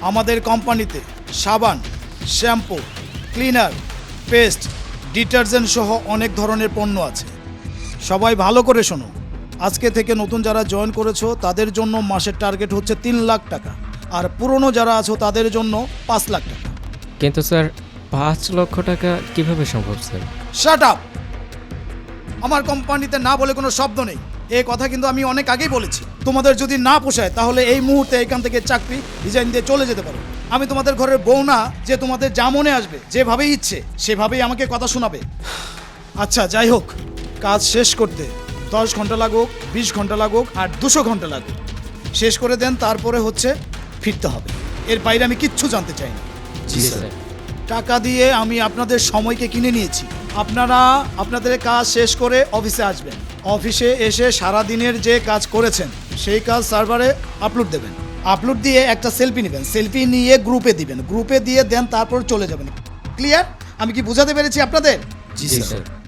আমাদের কোম্পানিতে সাবান, শ্যাম্পু, ক্লিনার, পেস্ট, ডিটারজেন্ট সহ অনেক ধরনের পণ্য আছে। সবাই ভালো করে শোনো, আজকে থেকে নতুন যারা জয়েন করেছো তাদের জন্য মাসের টার্গেট হচ্ছে 3 লাখ টাকা, আর পুরনো যারা আছো তাদের জন্য 5 লাখ টাকা। কিন্তু স্যার 5 লক্ষ টাকা কিভাবে সম্ভব স্যার? Shut up! আমার কোম্পানিতে না বলে কোনো শব্দ নেই। এই কথা কিন্তু আমি অনেক আগেই বলেছি। তোমাদের যদি না পোষায় তাহলে এই মুহূর্তে এখান থেকে চাকরি রিজাইন দিয়ে চলে যেতে পারো। আমি তোমাদের ঘরের বউ না যে তোমাদের যা মনে আসবে যেভাবেই ইচ্ছে সেভাবেই আমাকে কথা শোনাবে। আচ্ছা, যাই হোক, কাজ শেষ করতে 10 ঘন্টা লাগুক, 20 ঘন্টা লাগুক, আর 200 ঘন্টা লাগুক, শেষ করে দেন, তারপরে হচ্ছে ফিরতে হবে। এর বাইরে আমি কিচ্ছু জানতে চাই না। জি স্যার। টাকা দিয়ে আমি আপনাদের সময়কে কিনে নিয়েছি। আপনারা আপনাদের কাজ শেষ করে অফিসে আসবেন। অফিসে এসে সারা দিনের যে কাজ করেছেন সেই কাজ সার্ভারে আপলোড দেবেন। আপলোড দিয়ে একটা সেলফি নেবেন, সেলফি নিয়ে গ্রুপে দিবেন, গ্রুপে দিয়ে দেন তারপর চলে যাবেন। ক্লিয়ার? আমি কি বোঝাতে পেরেছি আপনাদের? জি স্যার।